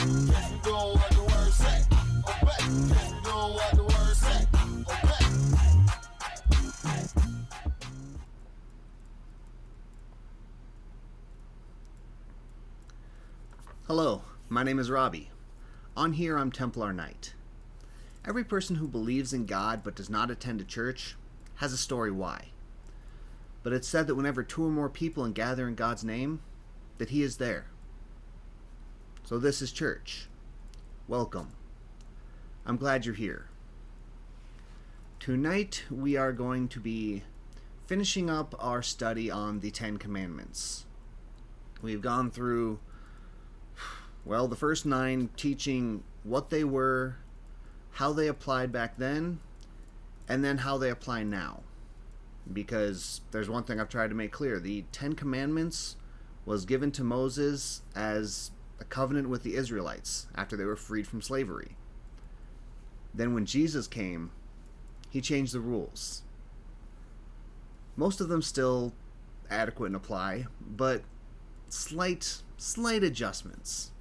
Guess we doing what the word say. Obey. Guess we doing what the word say. Obey. Hello, my name is Robbie. On here I'm Templar Knight. Every person who believes in God but does not attend a church has a story why. But it's said that whenever two or more people gather in God's name, that He is there. So this is church. Welcome. I'm glad you're here. Tonight we are going to be finishing up our study on the 10 Commandments. We've gone through the first 9, teaching what they were, how they applied back then, and then how they apply now. Because there's one thing I've tried to make clear. The 10 Commandments was given to Moses as a covenant with the Israelites after they were freed from slavery. Then when Jesus came, He changed the rules. Most of them still adequate and apply, but slight adjustments.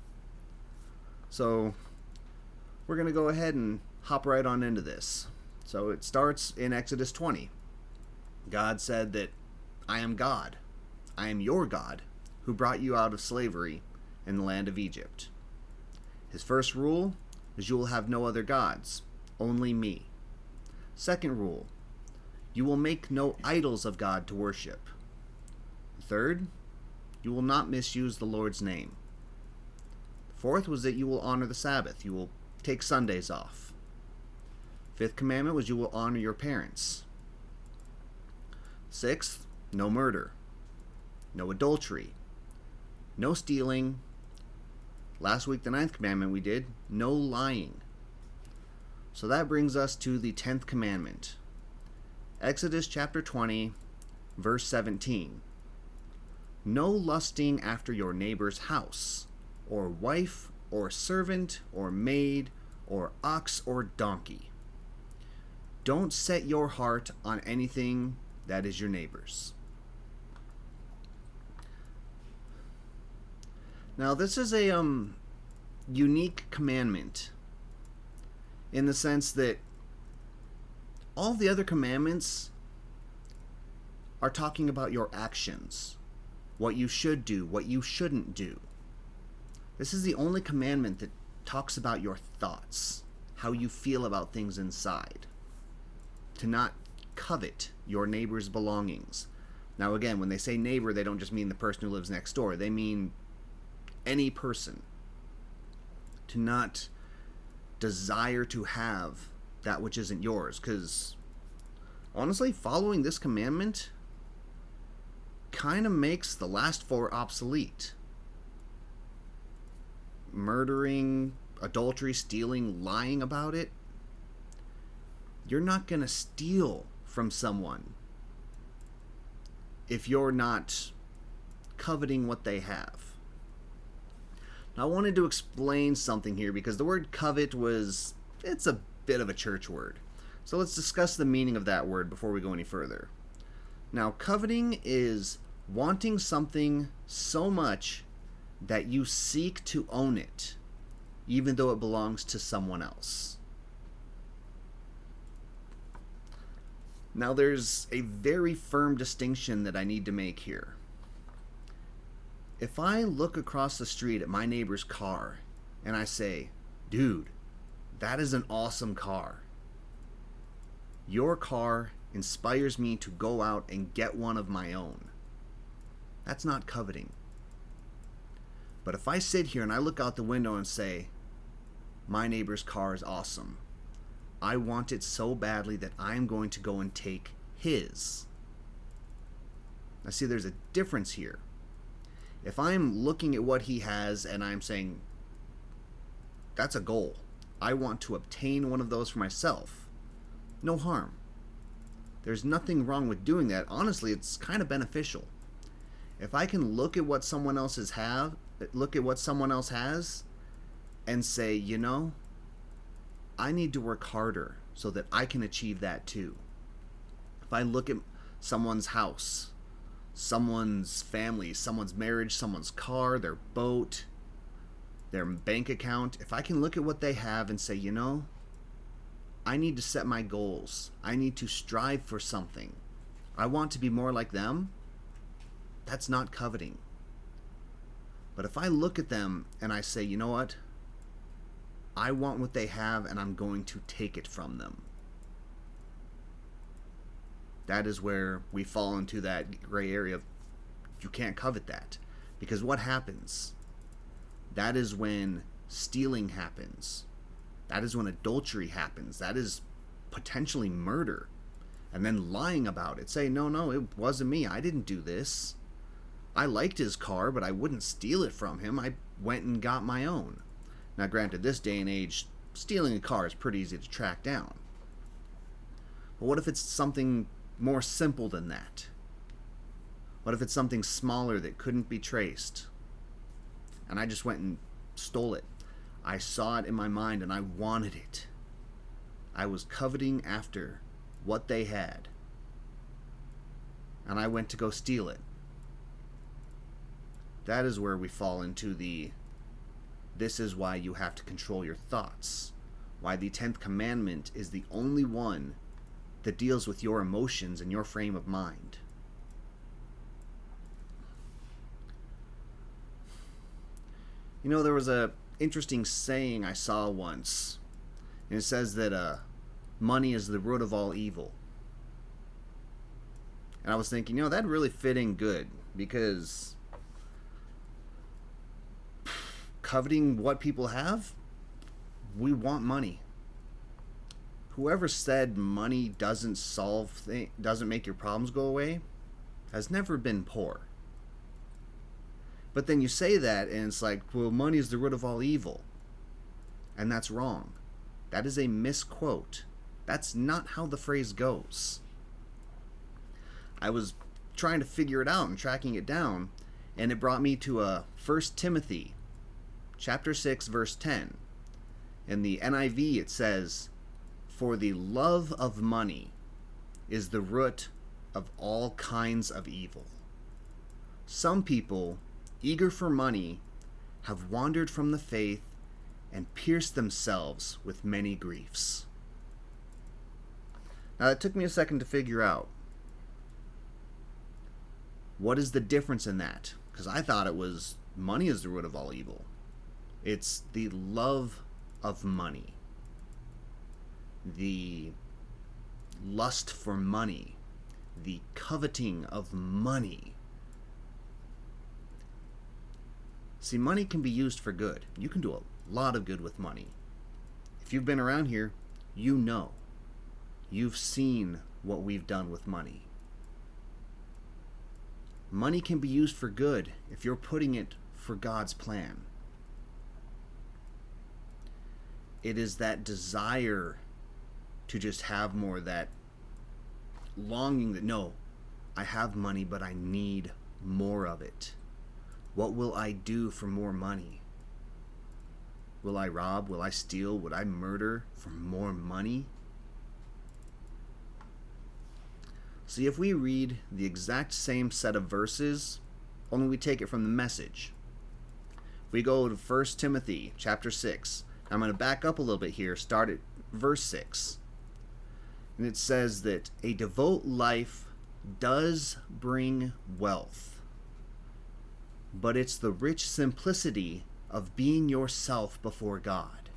So we're going to go ahead and hop right on into this. So it starts in Exodus 20. God said that I am God. I am your God, who brought you out of slavery in the land of Egypt. His first rule is you will have no other gods, only me. Second rule, you will make no idols of God to worship. Third, you will not misuse the Lord's name. Fourth was that you will honor the Sabbath. You will take Sundays off. Fifth commandment was you will honor your parents. Sixth, no murder. No adultery. No stealing. Last week, the 9th commandment we did, no lying. So that brings us to the 10th commandment. Exodus chapter 20, verse 17. No lusting after your neighbor's house, or wife, or servant, or maid, or ox, or donkey. Don't set your heart on anything that is your neighbor's. Now, this is a unique commandment in the sense that all the other commandments are talking about your actions, what you should do, what you shouldn't do. This is the only commandment that talks about your thoughts, how you feel about things inside. To not covet your neighbor's belongings. Now again, when they say neighbor, they don't just mean the person who lives next door. They mean any person. To not desire to have that which isn't yours. Because honestly, following this commandment kind of makes the last 4 obsolete. Murdering, adultery, stealing, lying about it. You're not going to steal from someone if you're not coveting what they have. Now, I wanted to explain something here because the word covet it's a bit of a church word. So let's discuss the meaning of that word before we go any further. Now, coveting is wanting something so much that you seek to own it, even though it belongs to someone else. Now, there's a very firm distinction that I need to make here. If I look across the street at my neighbor's car and I say, dude, that is an awesome car. Your car inspires me to go out and get one of my own. That's not coveting. But if I sit here and I look out the window and say, my neighbor's car is awesome. I want it so badly that I'm going to go and take his. Now see, there's a difference here. If I'm looking at what he has and I'm saying, that's a goal. I want to obtain one of those for myself. No harm. There's nothing wrong with doing that. Honestly, it's kind of beneficial. If I can look at what someone else has and say, you know, I need to work harder so that I can achieve that too. If I look at someone's house, someone's family, someone's marriage, someone's car, their boat, their bank account, if I can look at what they have and say, I need to set my goals. I need to strive for something. I want to be more like them. That's not coveting. But if I look at them and I say, you know what? I want what they have and I'm going to take it from them. That is where we fall into that gray area of you can't covet that. Because what happens? That is when stealing happens. That is when adultery happens. That is potentially murder. And then lying about it. Say, no, it wasn't me. I didn't do this. I liked his car, but I wouldn't steal it from him. I went and got my own. Now, granted, this day and age, stealing a car is pretty easy to track down. But what if it's something more simple than that? What if it's something smaller that couldn't be traced? And I just went and stole it. I saw it in my mind and I wanted it. I was coveting after what they had. And I went to go steal it. That is where we fall into this is why you have to control your thoughts. Why the 10th commandment is the only one that deals with your emotions and your frame of mind. There was a interesting saying I saw once. And it says that money is the root of all evil. And I was thinking, that really fit in good. Because coveting what people have, we want money. Whoever said money doesn't make your problems go away has never been poor. But then you say that and it's like, well, money is the root of all evil. And that's wrong. That is a misquote. That's not how the phrase goes. I was trying to figure it out and tracking it down, and it brought me to 1 Timothy chapter 6, verse 10. In the NIV it says, "For the love of money is the root of all kinds of evil." Some people, eager for money, have wandered from the faith and pierced themselves with many griefs. Now that took me a second to figure out. What is the difference in that? Because I thought it was money is the root of all evil. It's the love of money. The lust for money. The coveting of money. See, money can be used for good. You can do a lot of good with money. If you've been around here, you know. You've seen what we've done with money. Money can be used for good if you're putting it for God's plan. It is that desire to just have more, that longing that, no, I have money, but I need more of it. What will I do for more money? Will I rob? Will I steal? Would I murder for more money? See, if we read the exact same set of verses, only we take it from the Message. We go to 1 Timothy chapter 6. I'm going to back up a little bit here, start at verse 6. And it says that a devout life does bring wealth, but it's the rich simplicity of being yourself before God.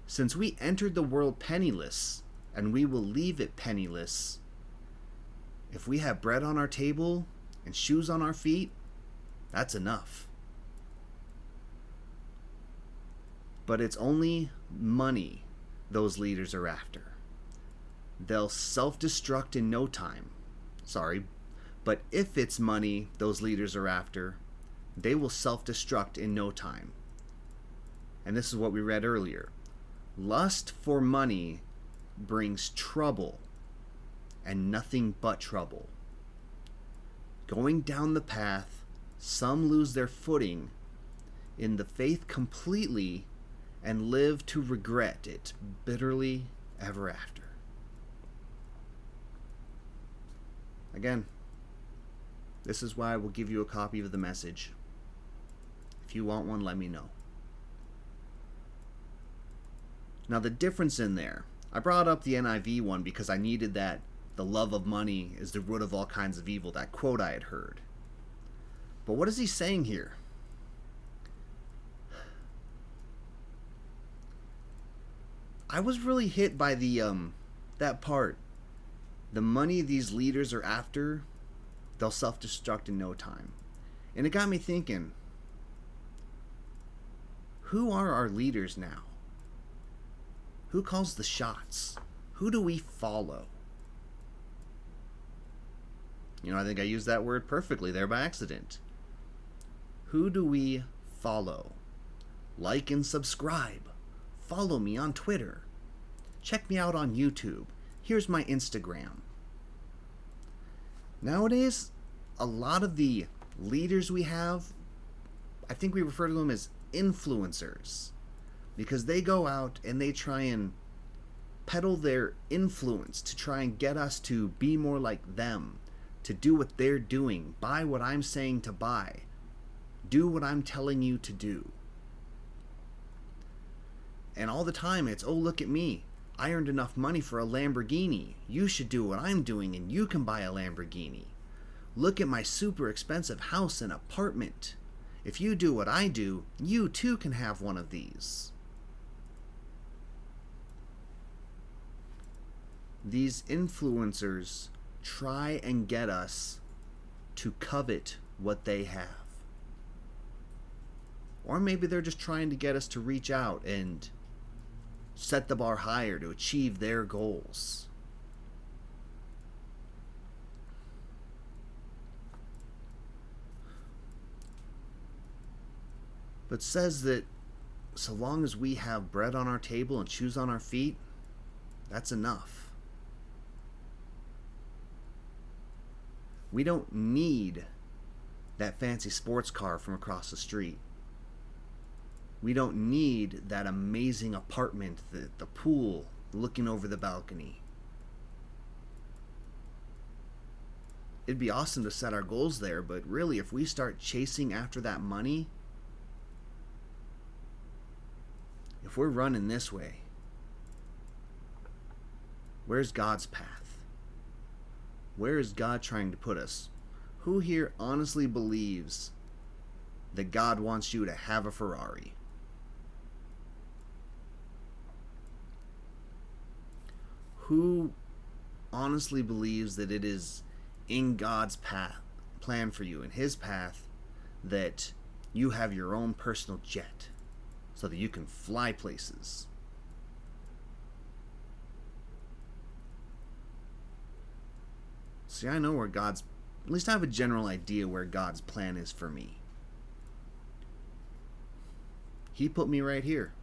Since we entered the world penniless, and we will leave it penniless, if we have bread on our table and shoes on our feet, that's enough. But it's only money those leaders are after. They'll self-destruct in no time. But if it's money those leaders are after, they will self-destruct in no time. And this is what we read earlier. Lust for money brings trouble, and nothing but trouble. Going down the path, some lose their footing in the faith completely and live to regret it bitterly ever after. Again, this is why I will give you a copy of the Message. If you want one, let me know. Now, the difference in there, I brought up the NIV one because I needed that the love of money is the root of all kinds of evil, that quote I had heard. But what is he saying here? I was really hit by that part. The money these leaders are after, they'll self-destruct in no time. And it got me thinking, who are our leaders now? Who calls the shots? Who do we follow? I think I used that word perfectly there by accident. Who do we follow? Like and subscribe. Follow me on Twitter. Check me out on YouTube. Here's my Instagram. Nowadays, a lot of the leaders we have, I think we refer to them as influencers, because they go out and they try and peddle their influence to try and get us to be more like them, to do what they're doing, buy what I'm saying to buy, do what I'm telling you to do. And all the time it's, oh, look at me. I earned enough money for a Lamborghini. You should do what I'm doing and you can buy a Lamborghini. Look at my super expensive house and apartment. If you do what I do, you too can have one of these. These influencers try and get us to covet what they have. Or maybe they're just trying to get us to reach out and set the bar higher to achieve their goals. But says that so long as we have bread on our table and shoes on our feet, that's enough. We don't need that fancy sports car from across the street. We don't need that amazing apartment, the pool, looking over the balcony. It'd be awesome to set our goals there, but really, if we start chasing after that money, if we're running this way, where's God's path? Where is God trying to put us? Who here honestly believes that God wants you to have a Ferrari? Who honestly believes that it is in God's path, plan for you, in His path, that you have your own personal jet so that you can fly places? See, I know where God's, at least I have a general idea where God's plan is for me. He put me right here.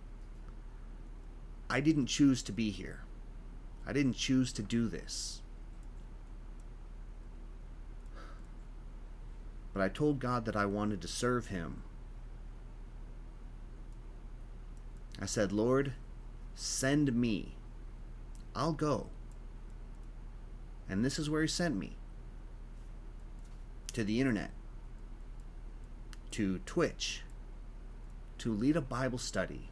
I didn't choose to be here. I didn't choose to do this. But I told God that I wanted to serve Him. I said, Lord, send me. I'll go. And this is where He sent me. To the internet. To Twitch. To lead a Bible study.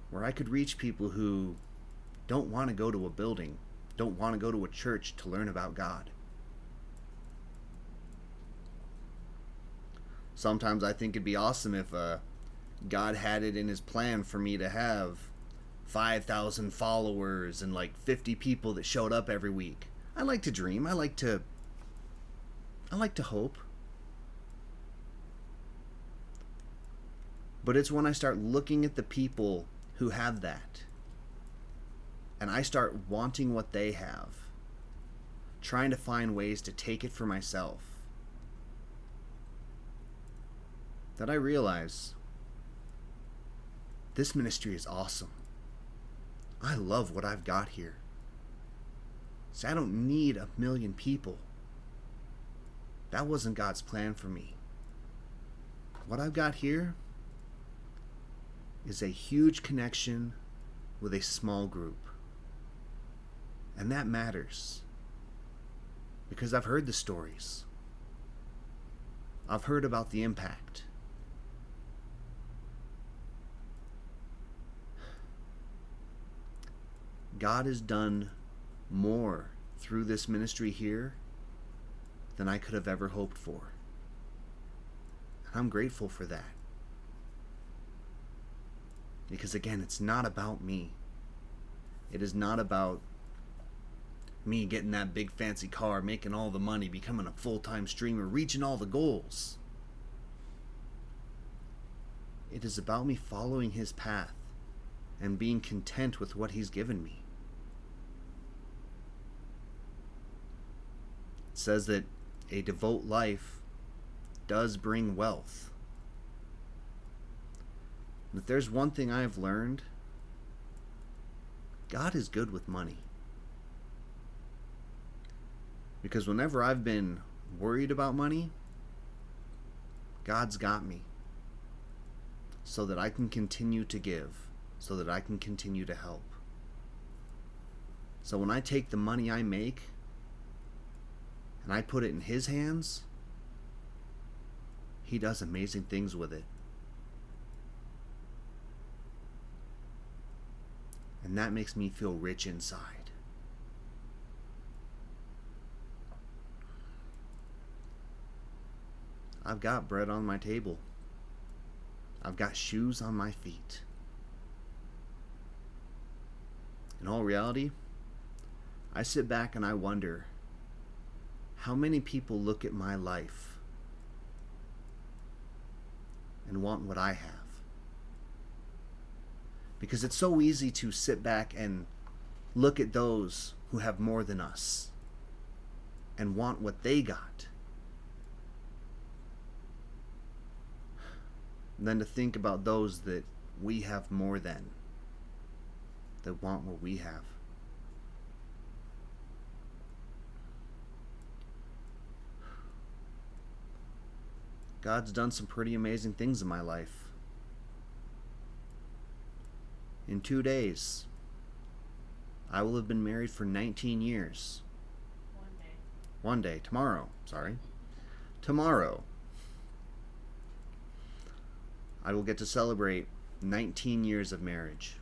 Where I could reach people who don't want to go to a building, don't want to go to a church to learn about God. Sometimes I think it'd be awesome if God had it in His plan for me to have 5,000 followers and like 50 people that showed up every week. I like to dream. I like to hope. But it's when I start looking at the people who have that, and I start wanting what they have, trying to find ways to take it for myself, that I realize this ministry is awesome. I love what I've got here. See, I don't need 1 million people. That wasn't God's plan for me. What I've got here is a huge connection with a small group. And that matters. Because I've heard the stories. I've heard about the impact. God has done more through this ministry here than I could have ever hoped for. And I'm grateful for that. Because again, it's not about me. It is not about me getting that big fancy car, making all the money, becoming a full-time streamer, reaching all the goals. It is about me following his path and being content with what he's given me. It says that a devout life does bring wealth. And if there's one thing I've learned, God is good with money. Because whenever I've been worried about money, God's got me. So that I can continue to give. So that I can continue to help. So when I take the money I make and I put it in his hands, he does amazing things with it. And that makes me feel rich inside. I've got bread on my table. I've got shoes on my feet. In all reality, I sit back and I wonder how many people look at my life and want what I have. Because it's so easy to sit back and look at those who have more than us and want what they got. And then to think about those that we have more than, that want what we have. God's done some pretty amazing things in my life. In 2 days, I will have been married for 19 years. One day. Tomorrow. Tomorrow. I will get to celebrate 19 years of marriage.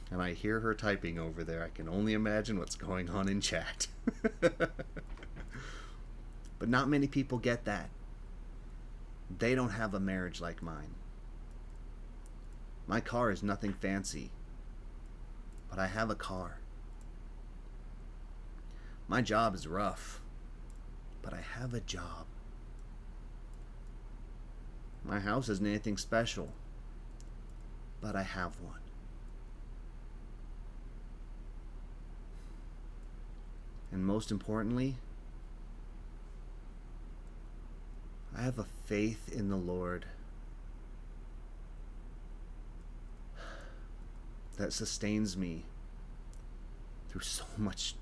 And I hear her typing over there. I can only imagine what's going on in chat. But not many people get that. They don't have a marriage like mine. My car is nothing fancy, but I have a car. My job is rough, but I have a job. My house isn't anything special, but I have one. And most importantly, I have a faith in the Lord that sustains me through so much.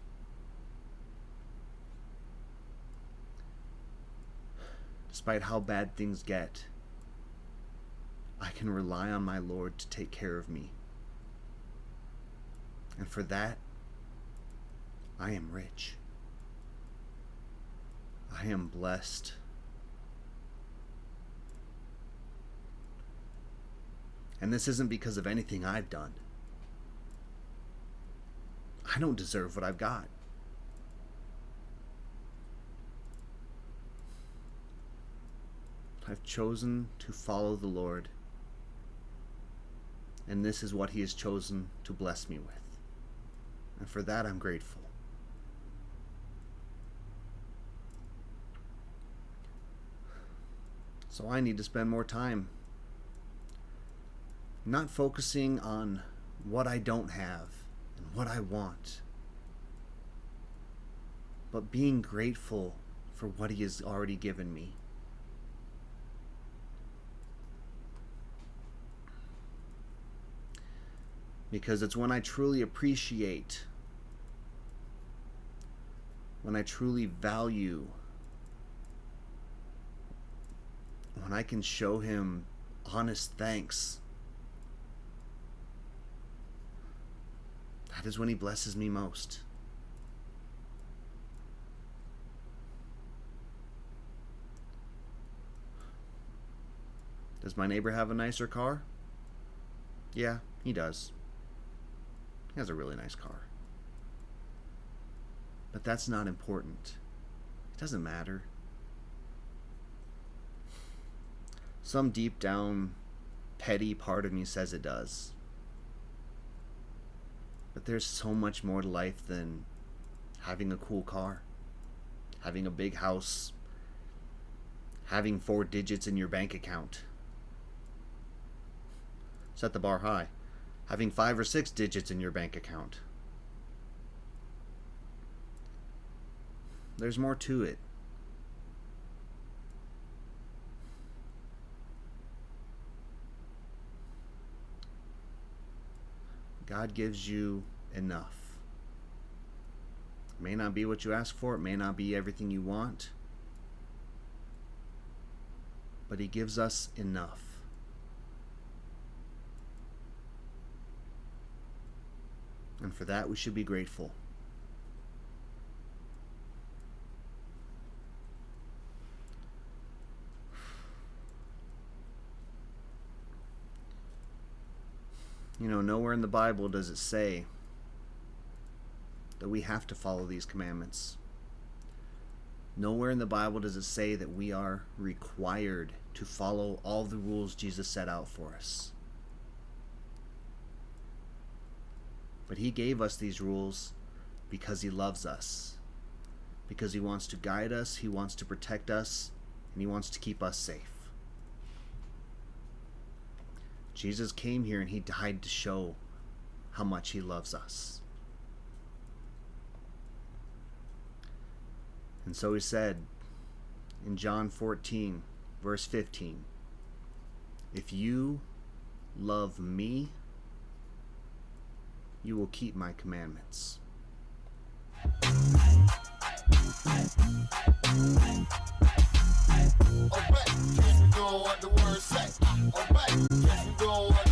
Despite how bad things get, I can rely on my Lord to take care of me. And for that, I am rich. I am blessed. And this isn't because of anything I've done. I don't deserve what I've got. I've chosen to follow the Lord. And this is what He has chosen to bless me with. And for that, I'm grateful. So I need to spend more time not focusing on what I don't have and what I want, but being grateful for what He has already given me. Because it's when I truly appreciate, when I truly value, when I can show Him honest thanks, that is when He blesses me most. Does my neighbor have a nicer car? Yeah, he does. He has a really nice car. But that's not important. It doesn't matter. Some deep down, petty part of me says it does. But there's so much more to life than having a cool car, having a big house, having 4 digits in your bank account. Set the bar high. Having 5 or 6 digits in your bank account. There's more to it. God gives you enough. It may not be what you ask for, it may not be everything you want, but He gives us enough. And for that we should be grateful. You know, nowhere in the Bible does it say that we have to follow these commandments. Nowhere in the Bible does it say that we are required to follow all the rules Jesus set out for us. But He gave us these rules because He loves us. Because He wants to guide us, He wants to protect us, and He wants to keep us safe. Jesus came here and He died to show how much He loves us. And so He said in John 14, verse 15, "If you love Me, you will keep My commandments." Alright, guess we doing what the word say. Alright, guess we doing what